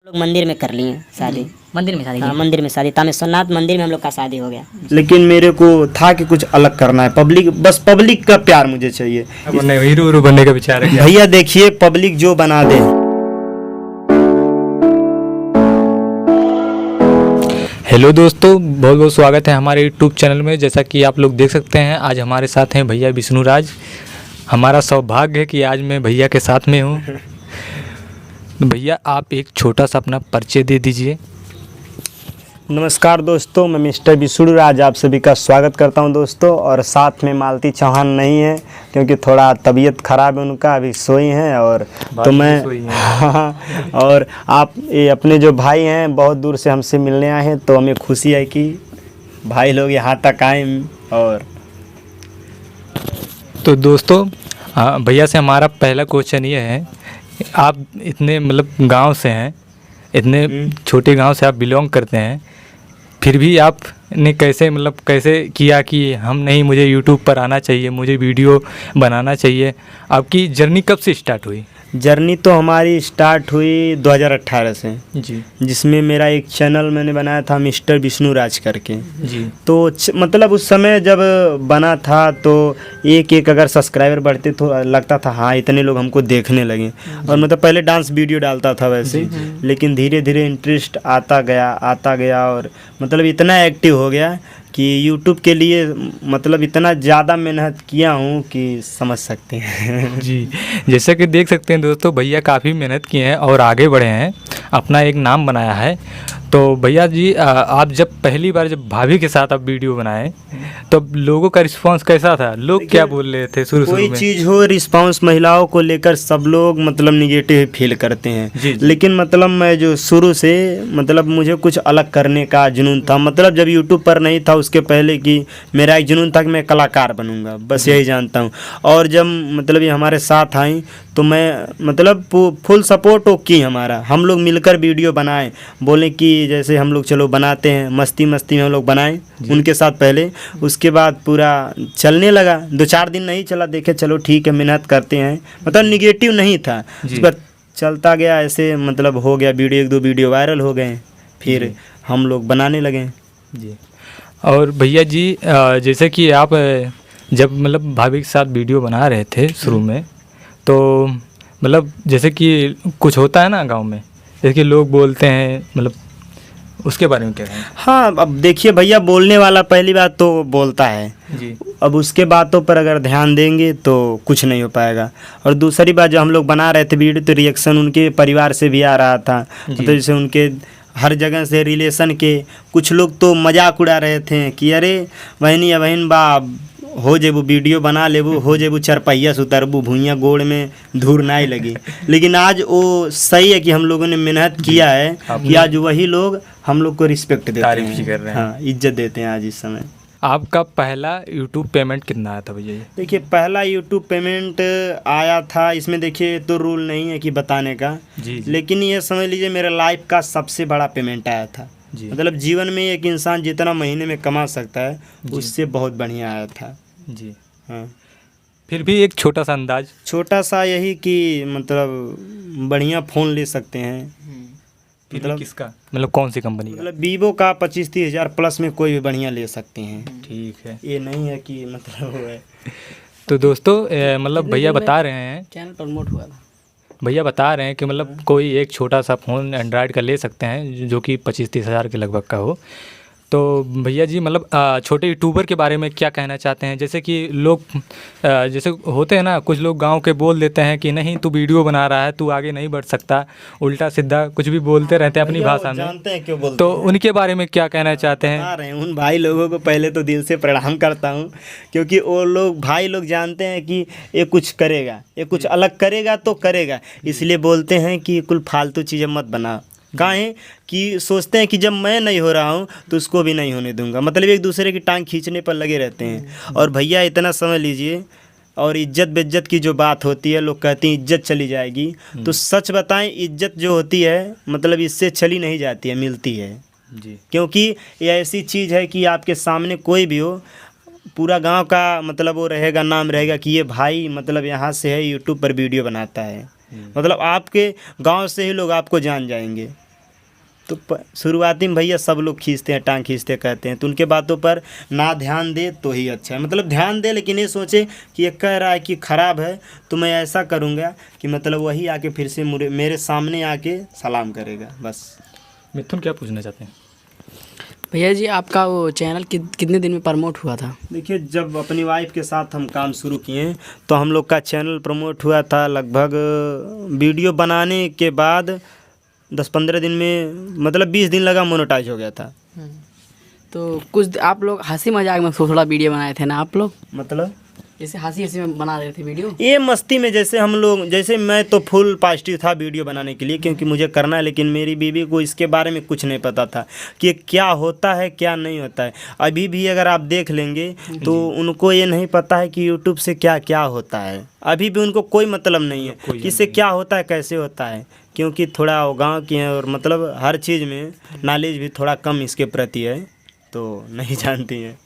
लोग मंदिर में कर लिए शादी। मंदिर में शादी हाँ, की? मंदिर में शादी, तामेश्वरनाथ मंदिर में हम लोग का शादी हो गया। लेकिन मेरे को था कि कुछ अलग करना है। बस पब्लिक का प्यार मुझे चाहिए। बनने हीरो बनने का विचार है क्या? भैया देखिए, पब्लिक जो बना दे। हेलो दोस्तों, बहुत बहुत स्वागत है हमारे यूट्यूब चैनल में। जैसा कि आप लोग देख सकते हैं, आज हमारे साथ हैं भैया विष्णुराज। हमारा सौभाग्य है कि आज मैं भैया के साथ में हूँ। भैया आप एक छोटा सा अपना परिचय दे दीजिए। नमस्कार दोस्तों, मैं मिस्टर विष्णुराज आप सभी का स्वागत करता हूं दोस्तों। और साथ में मालती चौहान नहीं है क्योंकि थोड़ा तबीयत खराब है उनका, अभी सोई हैं। और तो मैं हाँ, और आप ये अपने जो भाई हैं बहुत दूर से हमसे मिलने आए हैं, तो हमें खुशी है कि भाई लोग यहाँ तक आए। और तो दोस्तों, भैया से हमारा पहला क्वेश्चन ये है, आप इतने मतलब गांव से हैं, इतने छोटे गांव से आप बिलोंग करते हैं, फिर भी आपने कैसे किया कि हम नहीं, मुझे यूट्यूब पर आना चाहिए, मुझे वीडियो बनाना चाहिए। आपकी जर्नी कब से स्टार्ट हुई? जर्नी तो हमारी स्टार्ट हुई 2018 से जी जिसमें मेरा एक चैनल मैंने बनाया था मिस्टर विष्णुराज करके। जी। तो मतलब उस समय जब बना था तो एक अगर सब्सक्राइबर बढ़ते तो लगता था हाँ इतने लोग हमको देखने लगे। और मतलब पहले डांस वीडियो डालता था वैसे, लेकिन धीरे धीरे इंटरेस्ट आता गया और मतलब इतना एक्टिव हो गया कि यूट्यूब के लिए मतलब इतना ज़्यादा मेहनत किया हूँ कि समझ सकते हैं। जी, जैसा कि देख सकते हैं दोस्तों, भैया काफ़ी मेहनत किए हैं और आगे बढ़े हैं, अपना एक नाम बनाया है। तो भैया जी, आप जब पहली बार जब भाभी के साथ आप वीडियो बनाए तो लोगों का रिस्पांस कैसा था? लोग क्या बोल रहे थे शुरू कोई में? चीज़ हो, रिस्पांस महिलाओं को लेकर सब लोग मतलब निगेटिव फील करते हैं। जी। लेकिन मतलब मैं जो शुरू से मतलब मुझे कुछ अलग करने का जुनून था। मतलब जब यूट्यूब पर नहीं था उसके पहले कि मेरा एक जुनून था कि मैं कलाकार बनूंगा, बस यही जानता हूँ। और जब मतलब ये हमारे साथ आई तो मैं मतलब फुल सपोर्ट की हमारा, हम लोग मिलकर वीडियो बनाए, बोले कि जैसे हम लोग चलो बनाते हैं, मस्ती में हम लोग बनाए उनके साथ पहले। उसके बाद पूरा चलने लगा, 2-4 दिन नहीं चला, देखे चलो ठीक है मेहनत करते हैं, मतलब निगेटिव नहीं था। उसके बाद चलता गया ऐसे, मतलब हो गया वीडियो, 1-2 वीडियो वायरल हो गए, फिर हम लोग बनाने लगे। जी। और भैया जी, जैसे कि आप जब मतलब भाभी के साथ वीडियो बना रहे थे शुरू में, तो मतलब जैसे कि कुछ होता है ना गांव में, जैसे कि लोग बोलते हैं, मतलब उसके बारे में क्या है? हाँ, अब देखिए भैया, बोलने वाला पहली बात तो बोलता है जी। अब उसके बातों पर अगर ध्यान देंगे तो कुछ नहीं हो पाएगा। और दूसरी बात, जो हम लोग बना रहे थे वीडियो, तो रिएक्शन उनके परिवार से भी आ रहा था। मतलब जैसे उनके हर जगह से रिलेशन के कुछ लोग तो मजाक उड़ा रहे थे कि अरे बहनी या बहन बा हो जेबू वीडियो बना लेबू, हो जेबू चरपहिया से उतरबू, भूइयाँ गोड़ में धूर ना ही लगी। लेकिन आज वो सही है कि हम लोगों ने मेहनत किया है कि आज वही लोग हम लोग को रिस्पेक्ट देते हैं, तारीफ कर रहे हैं। हाँ, इज्जत देते हैं आज इस समय। आपका पहला यूट्यूब पेमेंट कितना आया था भैया जी? देखिए, पहला यूट्यूब पेमेंट आया था, इसमें देखिए तो रूल नहीं है कि बताने का। जी। लेकिन ये समझ लीजिए मेरा लाइफ का सबसे बड़ा पेमेंट आया था। जी। मतलब जीवन में एक इंसान जितना महीने में कमा सकता है उससे बहुत बढ़िया आया था। जी। हाँ, फिर भी एक छोटा सा अंदाज? छोटा सा यही कि मतलब बढ़िया फ़ोन ले सकते हैं। मतलब किसका, मतलब कौन सी कंपनी का? मतलब वीवो का 25-30 हज़ार प्लस में कोई भी बढ़िया ले सकते हैं। ठीक है। ये नहीं है कि मतलब वो है। तो दोस्तों, मतलब भैया बता रहे हैं, चैनल प्रमोट हुआ था। भैया बता रहे हैं कि मतलब कोई एक छोटा सा फ़ोन एंड्रॉयड का ले सकते हैं जो कि 25-30 हज़ार के लगभग का हो। तो भैया जी, मतलब छोटे यूट्यूबर के बारे में क्या कहना चाहते हैं? जैसे कि लोग जैसे होते हैं ना, कुछ लोग गांव के बोल देते हैं कि नहीं तू वीडियो बना रहा है, तू आगे नहीं बढ़ सकता, उल्टा सीधा कुछ भी बोलते रहते हैं अपनी भाषा में। जानते हैं क्यों बोलते तो हैं? उनके बारे में क्या कहना चाहते हैं? बता रहे हैं, उन भाई लोगों को पहले तो दिल से प्रणाम करता हूँ, क्योंकि वो लोग भाई लोग जानते हैं कि ये कुछ करेगा, ये कुछ अलग करेगा तो करेगा, इसलिए बोलते हैं कि कुल फालतू चीज़ें मत बना। काहे कि सोचते हैं कि जब मैं नहीं हो रहा हूँ तो उसको भी नहीं होने दूंगा, मतलब एक दूसरे की टांग खींचने पर लगे रहते हैं। और भैया इतना समझ लीजिए, और इज्जत बेइज्जत की जो बात होती है, लोग कहते हैं इज्जत चली जाएगी, तो सच बताएं, इज्जत जो होती है मतलब इससे चली नहीं जाती है, मिलती है। जी। क्योंकि ये ऐसी चीज़ है कि आपके सामने कोई भी हो, पूरा गांव का मतलब वो रहेगा, नाम रहेगा कि ये भाई मतलब यहाँ से है, यूट्यूब पर वीडियो बनाता है। मतलब आपके गांव से ही लोग आपको जान जाएंगे। तो शुरुआती में भैया सब लोग खींचते हैं, टांग खींचते कहते हैं, तो उनके बातों पर ना ध्यान दे तो ही अच्छा है। मतलब ध्यान दे लेकिन ये सोचे कि ये कह रहा है कि ख़राब है तो मैं ऐसा करूँगा कि मतलब वही आके फिर से मेरे सामने आके सलाम करेगा। बस। मिथुन क्या पूछना चाहते हैं? भैया जी आपका वो चैनल कितने दिन में प्रमोट हुआ था? देखिए, जब अपनी वाइफ के साथ हम काम शुरू किए तो हम लोग का चैनल प्रमोट हुआ था लगभग वीडियो बनाने के बाद 10-15 दिन में, मतलब 20 दिन लगा मोनेटाइज हो गया था। तो कुछ आप लोग हंसी मजाक में थोड़ा वीडियो बनाए थे ना आप लोग? मतलब जैसे हंसी में बना रहे थे वीडियो? ये मस्ती में, जैसे हम लोग, जैसे मैं तो फुल पॉजिटिव था वीडियो बनाने के लिए क्योंकि मुझे करना है, लेकिन मेरी बीवी को इसके बारे में कुछ नहीं पता था कि क्या होता है क्या नहीं होता है। अभी भी अगर आप देख लेंगे तो उनको ये नहीं पता है कि यूट्यूब से क्या क्या होता है। अभी भी उनको कोई मतलब नहीं है कि इससे क्या होता है कैसे होता है, क्योंकि थोड़ा वो गाँव की हैं और मतलब हर चीज़ में नॉलेज भी थोड़ा कम इसके प्रति है, तो नहीं जानती हैं,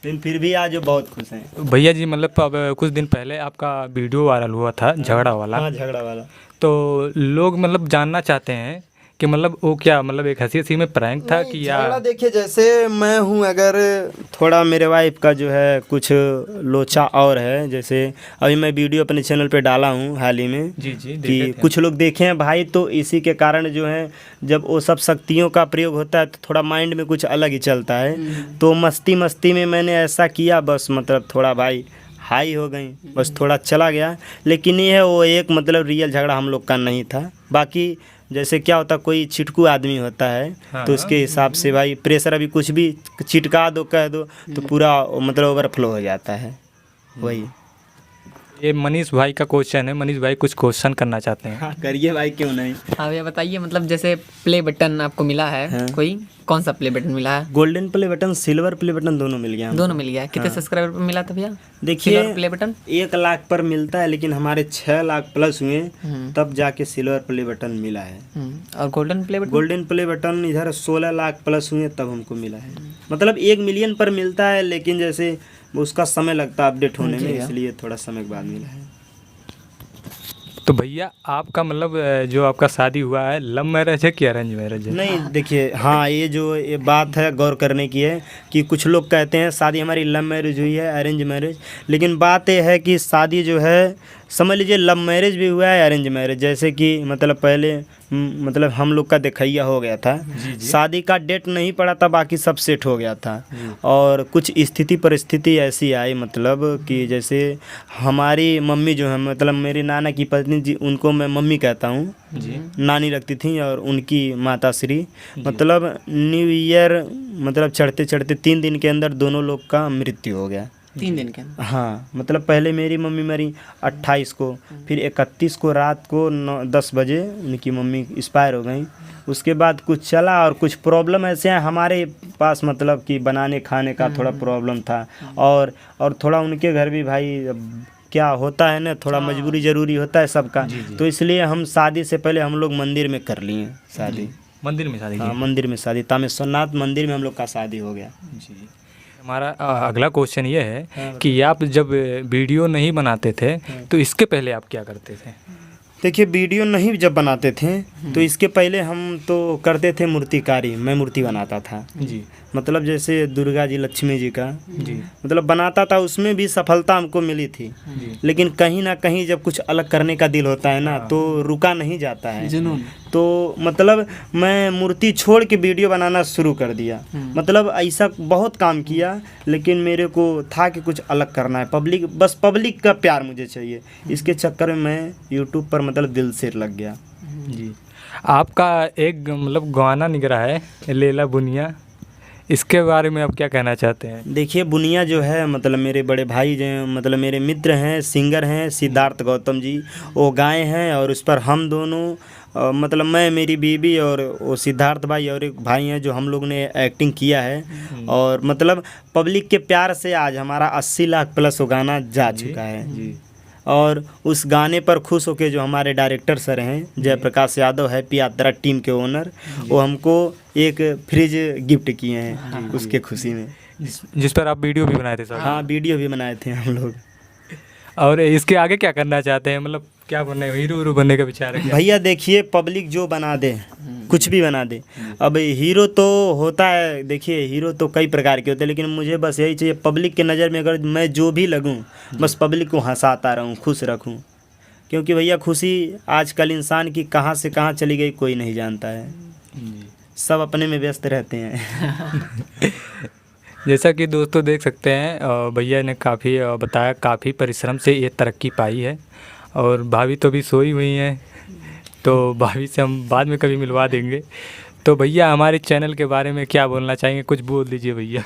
लेकिन फिर भी आज वो बहुत खुश हैं। भैया जी मतलब अब कुछ दिन पहले आपका वीडियो वायरल हुआ था झगड़ा वाला। हाँ, झगड़ा वाला। तो लोग मतलब जानना चाहते हैं कि मतलब वो क्या, मतलब एक हंसी हंसी में प्रैंक था कि या? झगड़ा देखिए, जैसे मैं हूँ, अगर थोड़ा मेरे वाइफ का जो है कुछ लोचा और है, जैसे अभी मैं वीडियो अपने चैनल पे डाला हूँ हाल ही में जी कि कुछ लोग देखे हैं भाई, तो इसी के कारण जो है जब वो सब शक्तियों का प्रयोग होता है तो थोड़ा माइंड में कुछ अलग ही चलता है। तो मस्ती मस्ती में मैंने ऐसा किया, बस मतलब थोड़ा भाई हाई हो गई, बस थोड़ा चला गया। लेकिन ये है वो एक मतलब रियल झगड़ा हम लोग का नहीं था। बाकी जैसे क्या होता, कोई छिटकू आदमी होता है तो उसके हिसाब से भाई प्रेशर, अभी कुछ भी छिटका दो कह दो तो पूरा मतलब ओवरफ्लो हो जाता है। वही ये मनीष भाई का क्वेश्चन है, मनीष भाई कुछ क्वेश्चन करना चाहते हैं। हाँ, करिए भाई, क्यों नहीं। हाँ भैया बताइए, मतलब जैसे प्ले बटन आपको मिला है, हाँ। कोई कौन सा प्ले बटन मिला है? Golden play button, silver play button दोनों मिल गया हमको। दोनों मिल गया। कितने सब्सक्राइबर पर मिला था भैया? देखिए, सिल्वर प्ले बटन 1 लाख पर मिलता है, लेकिन हमारे 6 लाख प्लस हुए तब जाके सिल्वर प्ले बटन मिला है। और golden play button? Golden play button इधर 16 लाख प्लस हुए तब हमको मिला है। मतलब 1 मिलियन पर मिलता है, लेकिन जैसे उसका समय लगता है अपडेट होने में, इसलिए थोड़ा समय के बाद मिला है। तो भैया आपका मतलब जो आपका शादी हुआ है लव मैरिज है कि अरेंज मैरिज है? नहीं, देखिए, हाँ, ये बात है गौर करने की है कि कुछ लोग कहते हैं शादी हमारी लव मैरिज हुई है, अरेंज मैरिज, लेकिन बात ये है कि शादी जो है समझ लीजिए लव मैरिज भी हुआ है, अरेंज मैरिज। जैसे कि मतलब पहले मतलब हम लोग का देखैया हो गया था, शादी का डेट नहीं पड़ा था, बाकी सब सेट हो गया था। और कुछ स्थिति परिस्थिति ऐसी आई, मतलब कि जैसे हमारी मम्मी जो है, मतलब मेरे नाना की पत्नी जी, उनको मैं मम्मी कहता हूँ, नानी लगती थी, और उनकी माता श्री, मतलब न्यू ईयर मतलब चढ़ते चढ़ते 3 दिन के अंदर दोनों लोग का मृत्यु हो गया। 3 दिन के अंदर? हाँ, मतलब पहले मेरी मम्मी मरी 28 को, फिर 31 को रात को 10 बजे उनकी मम्मी एक्सपायर हो गई। उसके बाद कुछ चला और कुछ प्रॉब्लम ऐसे हैं हमारे पास, मतलब कि बनाने खाने का थोड़ा प्रॉब्लम था, और थोड़ा उनके घर भी भाई क्या होता है ना, थोड़ा मजबूरी ज़रूरी होता है सबका, तो इसलिए हम शादी से पहले हम लोग मंदिर में कर लिए शादी। मंदिर में शादी? हाँ, मंदिर में शादी, तामेश्वरनाथ मंदिर में हम लोग का शादी हो गया। जी। हमारा अगला क्वेश्चन ये है कि आप जब वीडियो नहीं बनाते थे तो इसके पहले आप क्या करते थे? देखिए, वीडियो नहीं जब बनाते थे तो इसके पहले हम तो करते थे मूर्तिकारी, मैं मूर्ति बनाता था जी। मतलब जैसे दुर्गा जी, लक्ष्मी जी का जी, मतलब बनाता था, उसमें भी सफलता हमको मिली थी। लेकिन कहीं ना कहीं जब कुछ अलग करने का दिल होता है ना, तो रुका नहीं जाता है जुनून। तो मतलब मैं मूर्ति छोड़ के वीडियो बनाना शुरू कर दिया। मतलब ऐसा बहुत काम किया, लेकिन मेरे को था कि कुछ अलग करना है, पब्लिक का प्यार मुझे चाहिए, इसके चक्कर में मैं यूट्यूब पर मतलब दिल से लग गया। जी। आपका एक मतलब गाना निकला है लैला बुनिया, इसके बारे में आप क्या कहना चाहते हैं? देखिए, बुनिया जो है मतलब मेरे बड़े भाई जो मतलब मेरे मित्र हैं, सिंगर हैं सिद्धार्थ गौतम जी, वो गाए हैं, और उस पर हम दोनों मतलब मैं, मेरी बीवी और वो सिद्धार्थ भाई और एक भाई हैं, जो हम लोग ने एक्टिंग किया है। और मतलब पब्लिक के प्यार से आज हमारा 80 लाख प्लस वो गाना जा चुका है जी। और उस गाने पर खुश होके जो हमारे डायरेक्टर सर हैं जयप्रकाश यादव, हैप्पी यात्रा टीम के ओनर, वो हमको एक फ्रिज गिफ्ट किए हैं उसके खुशी में, जिस पर आप वीडियो भी बनाए थे सर? हाँ, वीडियो भी बनाए थे हम लोग। और इसके आगे क्या करना चाहते हैं, मतलब क्या बनना है, हीरो बनने का विचार है क्या? भैया देखिए, पब्लिक जो बना दे, कुछ भी बना दे। अब हीरो तो होता है, देखिए हीरो तो कई प्रकार के होते हैं, लेकिन मुझे बस यही चाहिए पब्लिक की नज़र में अगर मैं जो भी लगूं, बस पब्लिक को हंसाता रहूं, खुश रखूं। क्योंकि भैया खुशी आजकल इंसान की कहाँ से कहाँ चली गई कोई नहीं जानता है, सब अपने में व्यस्त रहते हैं। जैसा कि दोस्तों देख सकते हैं, भैया ने काफ़ी बताया, काफ़ी परिश्रम से ये तरक्की पाई है। और भाभी तो भी सोई हुई हैं, तो भाभी से हम बाद में कभी मिलवा देंगे। तो भैया हमारे चैनल के बारे में क्या बोलना चाहेंगे, कुछ बोल दीजिए भैया।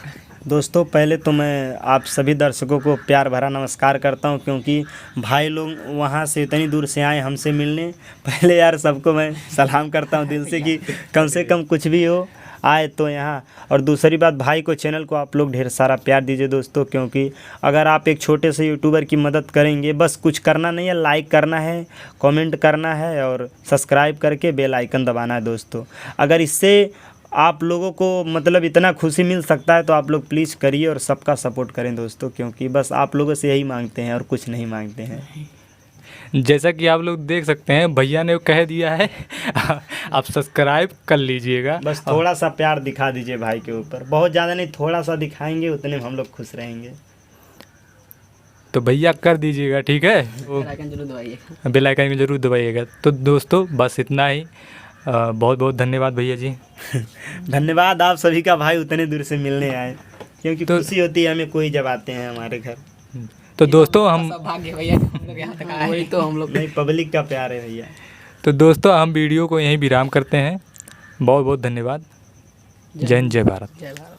दोस्तों पहले तो मैं आप सभी दर्शकों को प्यार भरा नमस्कार करता हूं, क्योंकि भाई लोग वहां से इतनी दूर से आए हमसे मिलने। पहले यार सबको मैं सलाम करता हूं दिल से कि कम से कम कुछ भी हो आए तो यहाँ। और दूसरी बात, भाई को, चैनल को आप लोग ढेर सारा प्यार दीजिए दोस्तों, क्योंकि अगर आप एक छोटे से यूट्यूबर की मदद करेंगे, बस कुछ करना नहीं है, लाइक करना है, कमेंट करना है और सब्सक्राइब करके बेल आइकन दबाना है दोस्तों। अगर इससे आप लोगों को मतलब इतना खुशी मिल सकता है तो आप लोग प्लीज़ करिए और सबका सपोर्ट करें दोस्तों, क्योंकि बस आप लोगों से यही मांगते हैं और कुछ नहीं मांगते हैं। जैसा कि आप लोग देख सकते हैं, भैया ने कह दिया है आप सब्सक्राइब कर लीजिएगा। बस थोड़ा सा प्यार दिखा दीजिए भाई के ऊपर, बहुत ज़्यादा नहीं, थोड़ा सा दिखाएंगे, उतने में हम लोग खुश रहेंगे। तो भैया कर दीजिएगा, ठीक है? बेल आइकन जरूर दबाइएगा। बेल आइकन जरूर दबाइएगा। तो दोस्तों बस इतना ही। बहुत बहुत धन्यवाद भैया जी। धन्यवाद आप सभी का, भाई उतने दूर से मिलने आए, क्योंकि खुशी होती है हमें कोई जब आते हैं हमारे घर। तो दोस्तों हम सब भाग्य भैया कि हम लोग यहाँ तक आए, वही तो हम लोग। नहीं, पब्लिक का प्यार है भैया। तो दोस्तों हम वीडियो को यहीं विराम करते हैं। बहुत बहुत धन्यवाद। जय हिंद, जय भारत। जय भारत।